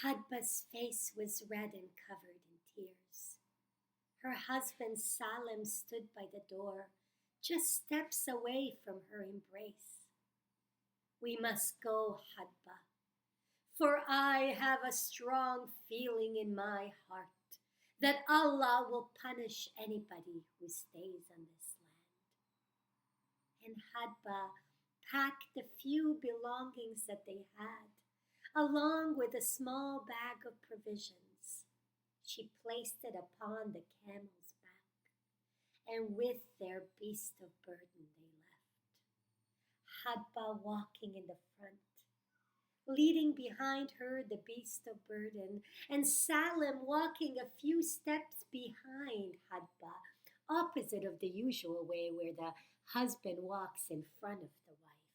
Hadba's face was red and covered in tears. Her husband Salim stood by the door, just steps away from her embrace. We must go, Hadba, for I have a strong feeling in my heart that Allah will punish anybody who stays on this land. And Hadba packed the few belongings that they had, along with a small bag of provisions. She placed it upon the camel's back, and with their beast of burden they left. Hadba walking in the front, leading behind her the beast of burden, and Salim walking a few steps behind Hadba, opposite of the usual way where the husband walks in front of the wife.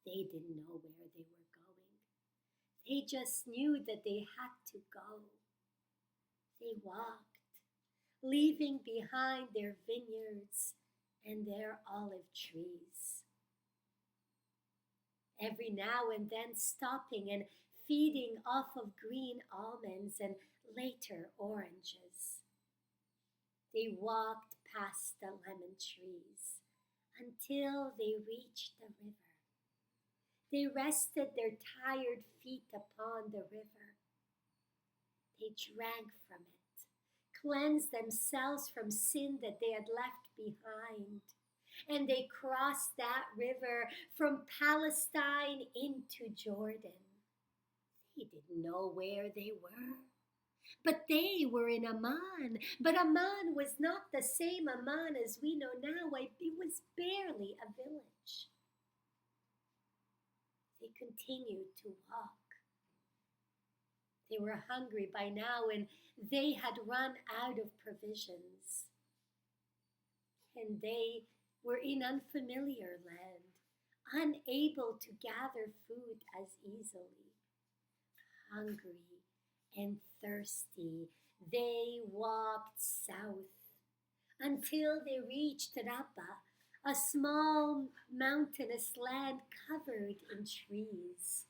They didn't know where they were going. They just knew that they had to go. They walked, leaving behind their vineyards and their olive trees. Every now and then stopping and feeding off of green almonds and later oranges. They walked past the lemon trees until they reached the river. They rested their tired feet upon the river. They drank from it, cleansed themselves from sin that they had left behind, and they crossed that river from Palestine into Jordan. They didn't know where they were, but they were in Amman. But Amman was not the same Amman as we know now. It was barely a village. They continued to walk. They were hungry by now, and they had run out of provisions. And they were in unfamiliar land, unable to gather food as easily. Hungry and thirsty, they walked south until they reached Rabba, a small mountainous land covered in trees.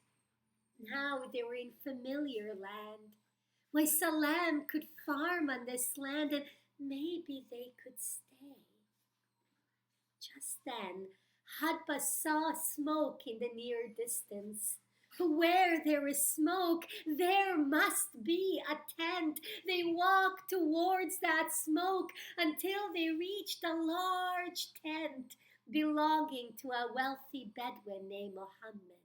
Now they were in familiar land. Why, Salam could farm on this land, and maybe they could stay. Just then, Hadba saw smoke in the near distance. Where there is smoke, there must be a tent. They walked towards that smoke until they reached a large tent belonging to a wealthy Bedouin named Mohammed.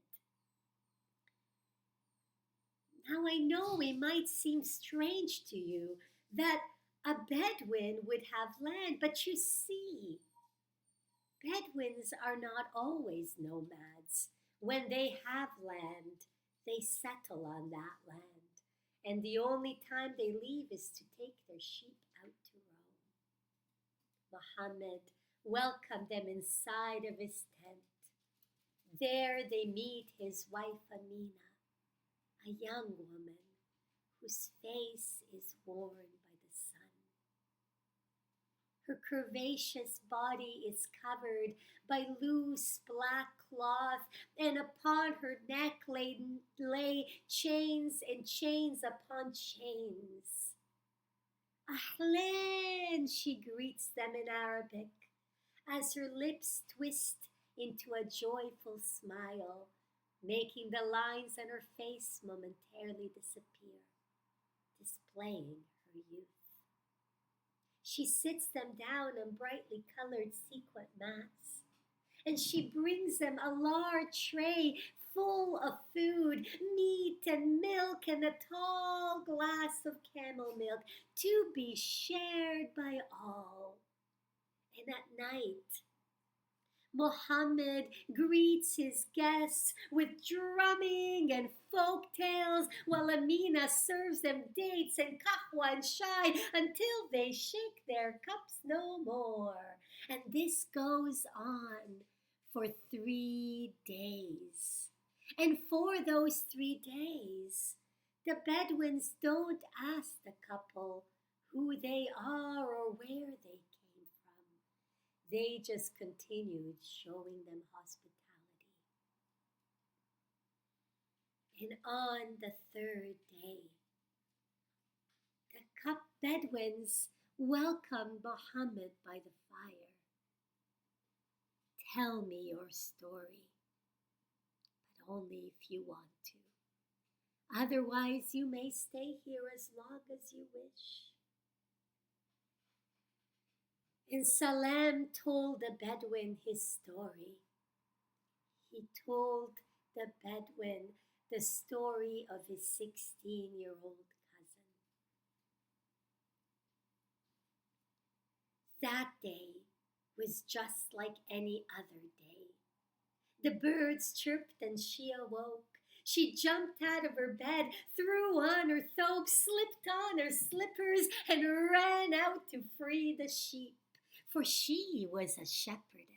Now I know it might seem strange to you that a Bedouin would have land, but you see, Bedouins are not always nomads. When they have land, they settle on that land, and the only time they leave is to take their sheep out to roam. Muhammad welcomed them inside of his tent. There they meet his wife Amina, a young woman whose face is worn by the sun. Her curvaceous body is covered by loose black cloth, and upon her neck lay chains and chains upon chains. Ahlan, she greets them in Arabic, as her lips twist into a joyful smile, making the lines on her face momentarily disappear, displaying her youth. She sits them down on brightly colored sequin mats, and she brings them a large tray full of food, meat and milk, and a tall glass of camel milk to be shared by all. And at night, Mohammed greets his guests with drumming and folk tales, while Amina serves them dates and kahwa and shai until they shake their cups no more. And this goes on for 3 days. And for those 3 days, the Bedouins don't ask the couple who they are or where they came from. They just continued showing them hospitality. And on the third day, the cup Bedouins welcomed Muhammad by the fire. Tell me your story, but only if you want to. Otherwise, you may stay here as long as you wish. And Salem told the Bedouin his story. He told the Bedouin the story of his 16-year-old cousin. That day was just like any other day. The birds chirped and she awoke. She jumped out of her bed, threw on her thobe, slipped on her slippers, and ran out to free the sheep. For she was a shepherdess.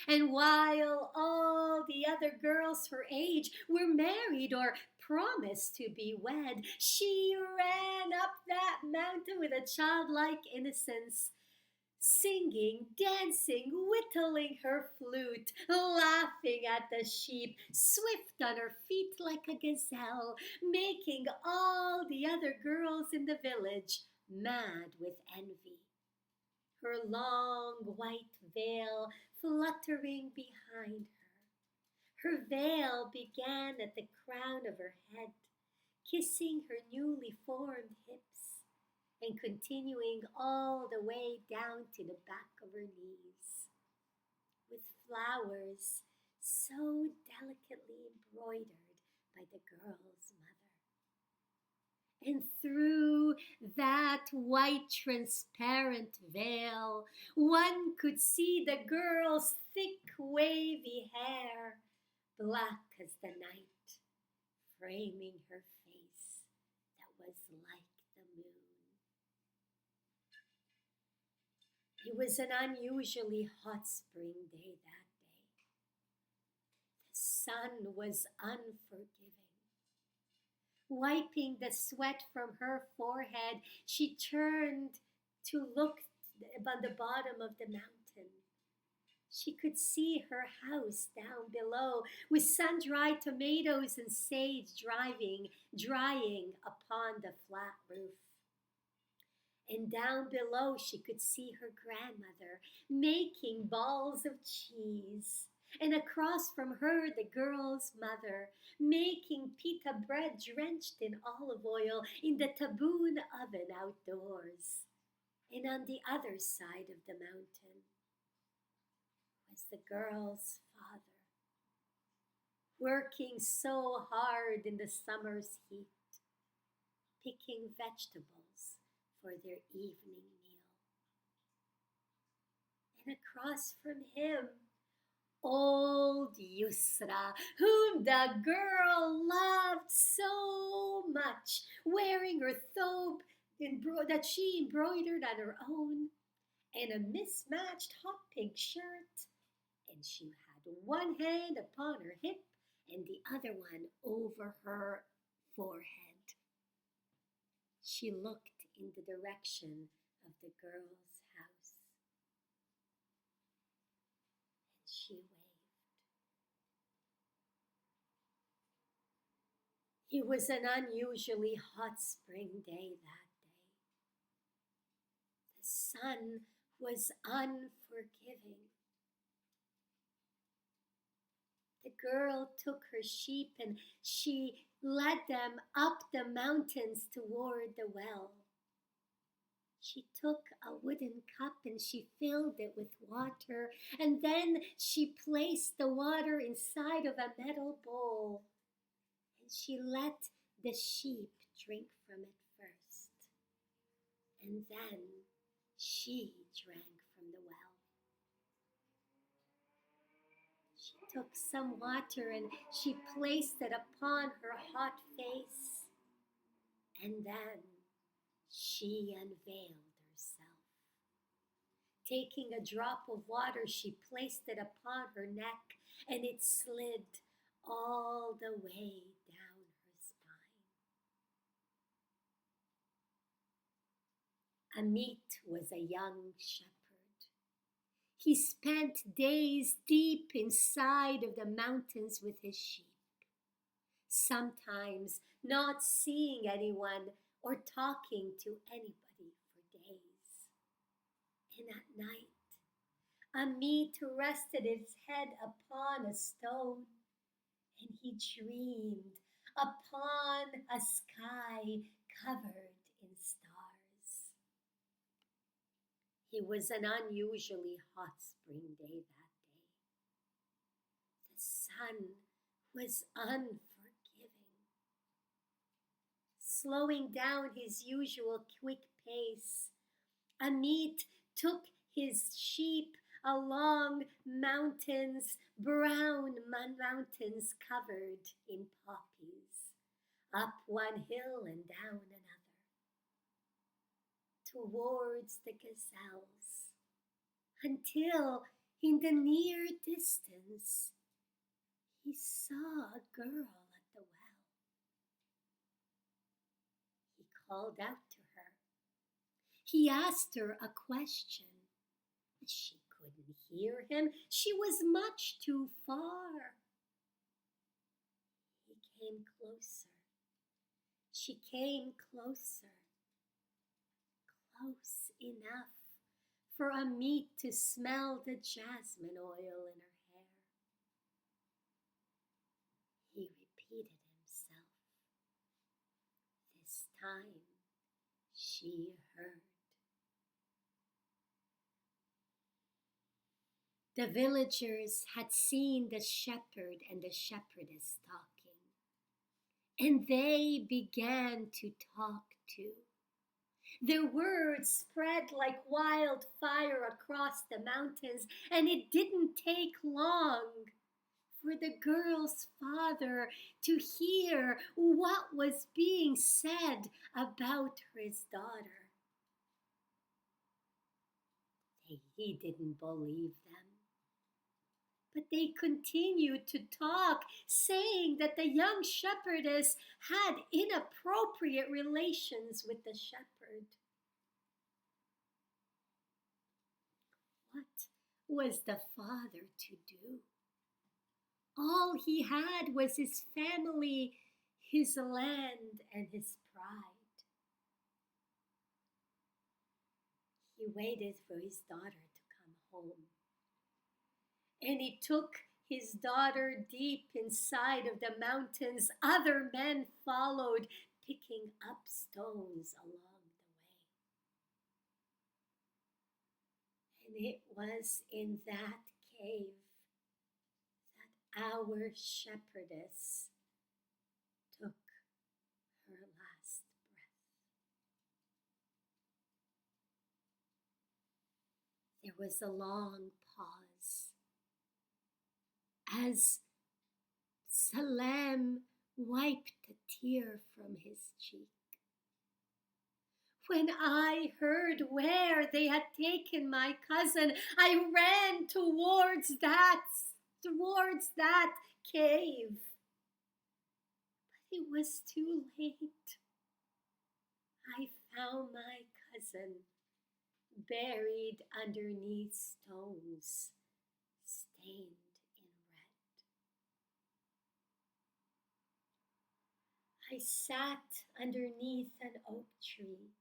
And while all the other girls her age were married or promised to be wed, she ran up that mountain with a childlike innocence, singing, dancing, whittling her flute, laughing at the sheep, swift on her feet like a gazelle, making all the other girls in the village mad with envy. Her long white veil fluttering behind her. Her veil began at the crown of her head, kissing her newly formed hips, and continuing all the way down to the back of her knees, with flowers so delicately embroidered by the girl's mother. And through that white transparent veil, one could see the girl's thick wavy hair, black as the night, framing her face that was like the moon. It was an unusually hot spring day that day. The sun was unforgiving. Wiping the sweat from her forehead, she turned to look on the bottom of the mountain. She could see her house down below, with sun-dried tomatoes and sage drying upon the flat roof. And down below she could see her grandmother making balls of cheese. And across from her, the girl's mother, making pita bread drenched in olive oil in the taboon oven outdoors. And on the other side of the mountain was the girl's father, working so hard in the summer's heat, picking vegetables for their evening meal. And across from him, old Yusra, whom the girl loved so much, wearing her thobe that she embroidered on her own, and a mismatched hot pink shirt, and she had one hand upon her hip and the other one over her forehead. She looked in the direction of the girl's house, and she waved. It was an unusually hot spring day that day. The sun was unforgiving. The girl took her sheep and she led them up the mountains toward the well. She took a wooden cup and she filled it with water, and then she placed the water inside of a metal bowl. She let the sheep drink from it first, and then she drank from the well. She took some water and she placed it upon her hot face, and then she unveiled herself. Taking a drop of water, she placed it upon her neck, and it slid all the way down her spine. Amit was a young shepherd. He spent days deep inside of the mountains with his sheep. sometimes not seeing anyone or talking to anybody for days. And at night, Amit rested his head upon a stone, and he dreamed upon a sky covered in stars. It was an unusually hot spring day that day. The sun was unforgiving. Slowing down his usual quick pace, Amit took his sheep along mountains, brown mountains covered in poppies, up one hill and down another, towards the gazelles, until in the near distance he saw a girl at the well. He called out to her. He asked her a question. She couldn't hear him. She was much too far. He came closer. She came closer. Close enough for Amit to smell the jasmine oil in her hair. He repeated himself. This time she heard. The villagers had seen the shepherd and the shepherdess talking, and they began to talk too. Their words spread like wildfire across the mountains, and it didn't take long for the girl's father to hear what was being said about his daughter. He didn't believe them. But they continued to talk, saying that the young shepherdess had inappropriate relations with the shepherd. What was the father to do? All he had was his family, his land, and his pride. He waited for his daughter to come home. And he took his daughter deep inside of the mountains. Other men followed, picking up stones along the way. And it was in that cave that our shepherdess took her last breath. There was a long pause as Salam wiped a tear from his cheek. When I heard where they had taken my cousin, I ran towards that cave. But it was too late. I found my cousin buried underneath stones, stained. I sat underneath an oak tree,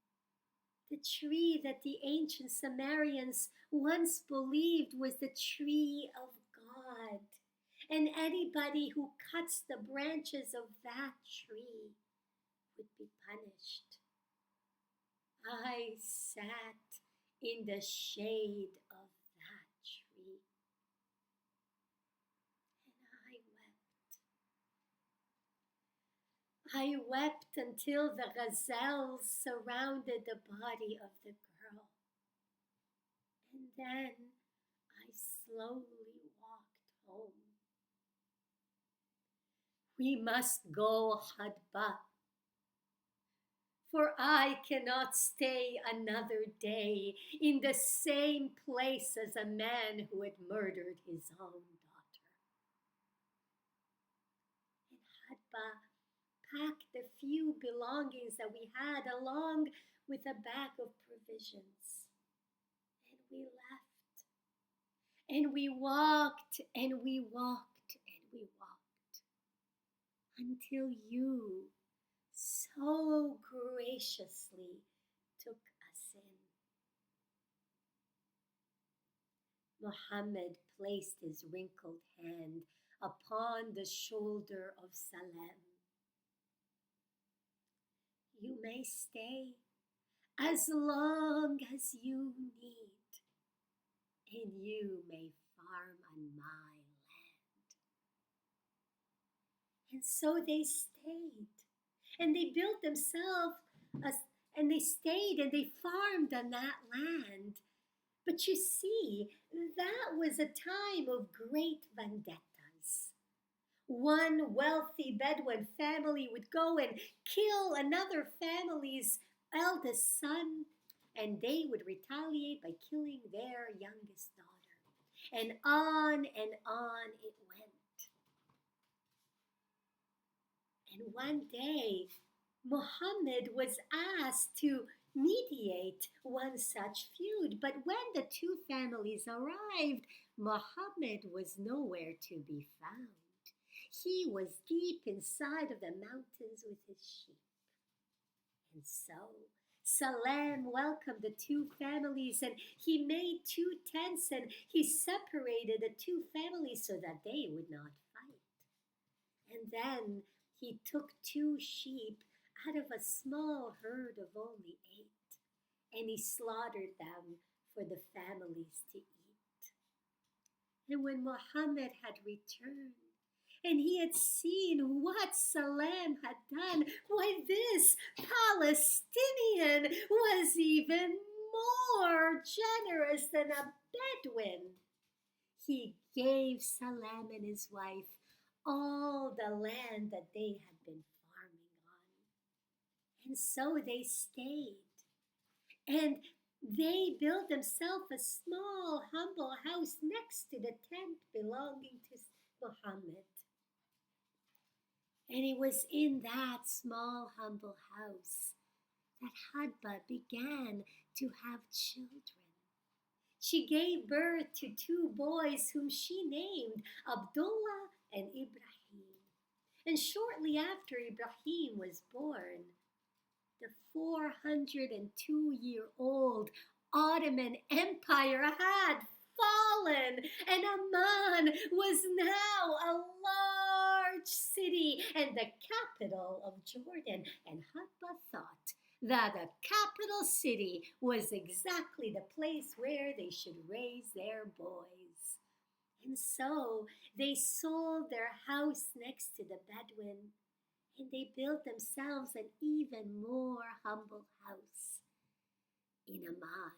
the tree that the ancient Sumerians once believed was the tree of God, and anybody who cuts the branches of that tree would be punished. I sat in the shade of that tree, and I wept until the gazelles surrounded the body of the girl. And then I slowly walked home. We must go, Hadba, for I cannot stay another day in the same place as a man who had murdered his own daughter. And Hadba packed the few belongings that we had along with a bag of provisions. And we left. And we walked and we walked and we walked until you so graciously took us in. Muhammad placed his wrinkled hand upon the shoulder of Salem. You may stay as long as you need, and you may farm on my land. And so they stayed, and they built themselves, and they stayed and they farmed on that land. But you see, that was a time of great vendettas. One wealthy Bedouin family would go and kill another family's eldest son, and they would retaliate by killing their youngest daughter. And on it went. And one day, Muhammad was asked to mediate one such feud, but when the two families arrived, Muhammad was nowhere to be found. He was deep inside of the mountains with his sheep. And so Salem welcomed the two families, and he made two tents, and he separated the two families so that they would not fight. And then he took two sheep out of a small herd of only 8, and he slaughtered them for the families to eat. And when Muhammad had returned, and he had seen what Salem had done, why, this Palestinian was even more generous than a Bedouin. He gave Salem and his wife all the land that they had been farming on. And so they stayed. And they built themselves a small, humble house next to the tent belonging to Muhammad. And it was in that small, humble house that Hadba began to have children. She gave birth to 2 boys whom she named Abdullah and Ibrahim. And shortly after Ibrahim was born, the 402-year-old Ottoman Empire had fallen, and Amman was now a large city and the capital of Jordan. And Hadba thought that the capital city was exactly the place where they should raise their boys. And so they sold their house next to the Bedouin, and they built themselves an even more humble house in Amman.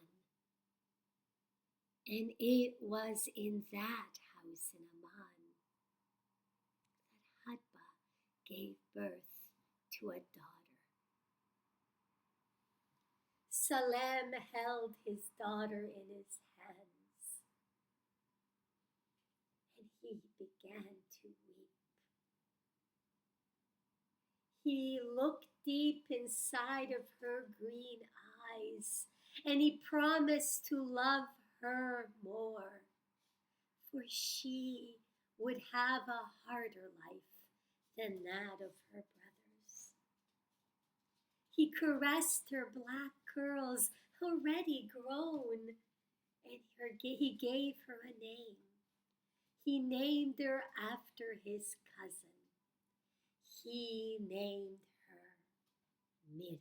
And it was in that house in Amman that Hadba gave birth to a daughter. Salem held his daughter in his hands, and he began to weep. He looked deep inside of her green eyes, and he promised to love her more, for she would have a harder life than that of her brothers. He caressed her black curls, already grown, and he gave her a name. He named her after his cousin. He named her Miriam.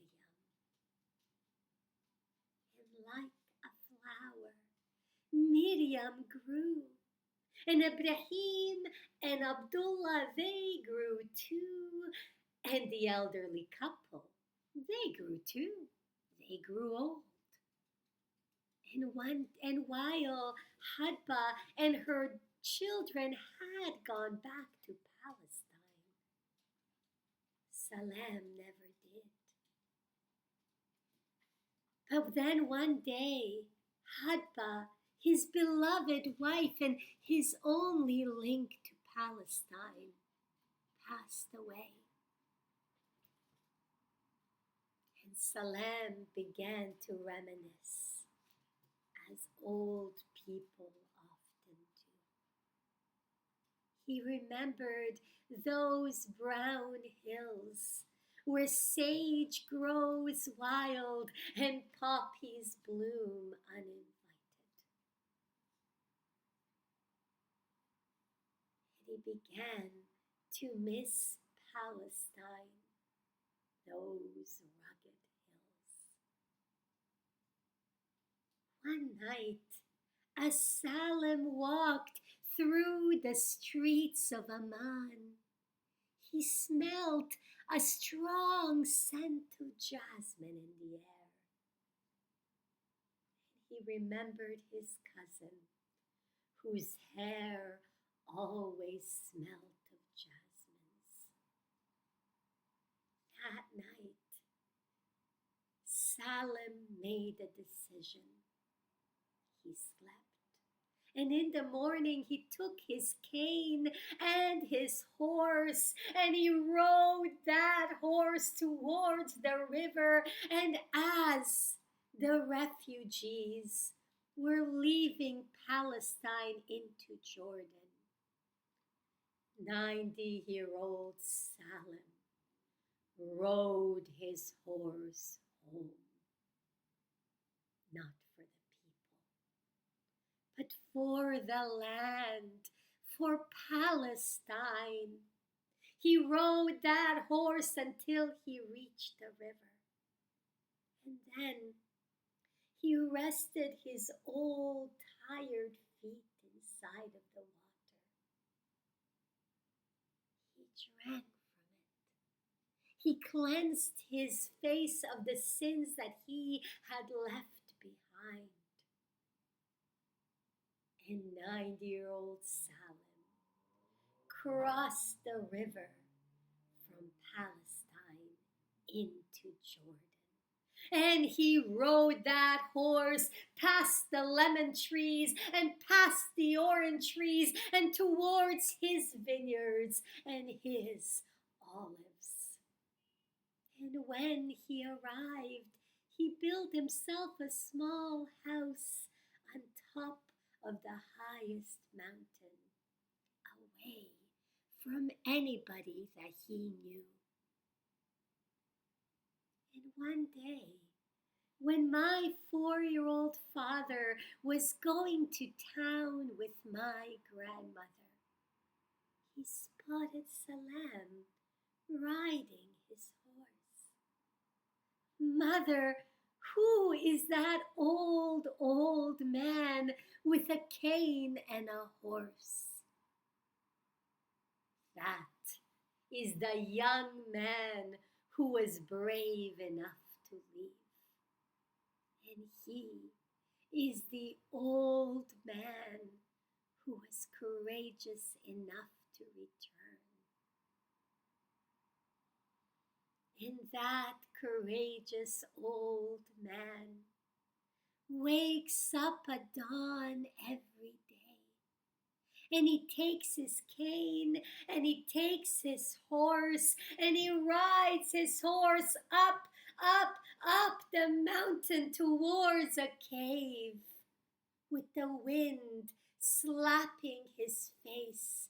And like a flower, Miriam grew. And Ibrahim and Abdullah, they grew too. And the elderly couple, they grew too. They grew old. And while Hadba and her children had gone back to Palestine, Salem never did. But then one day, Hadba, his beloved wife and his only link to Palestine, passed away. And Salem began to reminisce, as old people often do. He remembered those brown hills where sage grows wild and poppies bloom uninvited. And he began to miss Palestine, those rugged hills. One night, as Salim walked through the streets of Amman, he smelt a strong scent of jasmine in the air. He remembered his cousin, whose hair always smelt of jasmines. That night, Salim made a decision. He slept. And in the morning he took his cane and his horse, and he rode that horse towards the river. And as the refugees were leaving Palestine into Jordan, 90-year-old Salim rode his horse home, not for the people, but for the land, for Palestine. He rode that horse until he reached the river. And then he rested his old, tired feet inside of the water. He drank from it. He cleansed his face of the sins that he had left behind. And 90-year-old Salim crossed the river from Palestine into Jordan. And he rode that horse past the lemon trees and past the orange trees and towards his vineyards and his olives. And when he arrived, he built himself a small house on top of the highest mountain, away from anybody that he knew. And one day, when my 4-year-old father was going to town with my grandmother, he spotted Salam riding his horse. "Mother, who is that old man with a cane and a horse?" "That is the young man who was brave enough to leave. And he is the old man who was courageous enough to return." And that courageous old man wakes up at dawn every day. And he takes his cane and he takes his horse and he rides his horse up the mountain towards a cave, with the wind slapping his face,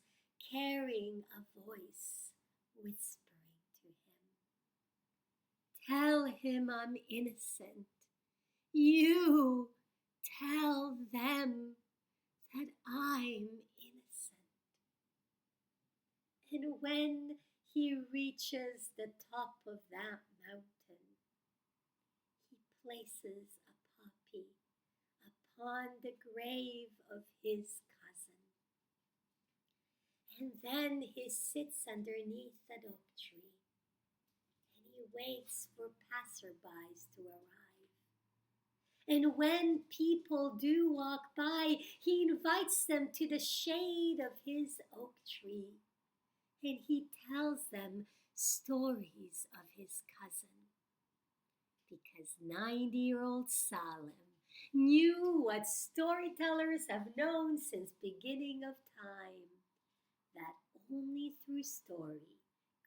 carrying a voice whispering to him, "Tell him I'm innocent. You tell them that I'm innocent." And when he reaches the top of that mountain, he places a poppy upon the grave of his cousin. And then he sits underneath that oak tree and he waits for passerbys to arrive. And when people do walk by, he invites them to the shade of his oak tree. And he tells them stories of his cousin. Because 90-year-old Salim knew what storytellers have known since beginning of time, that only through story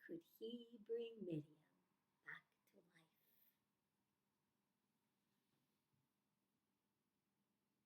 could he bring Midian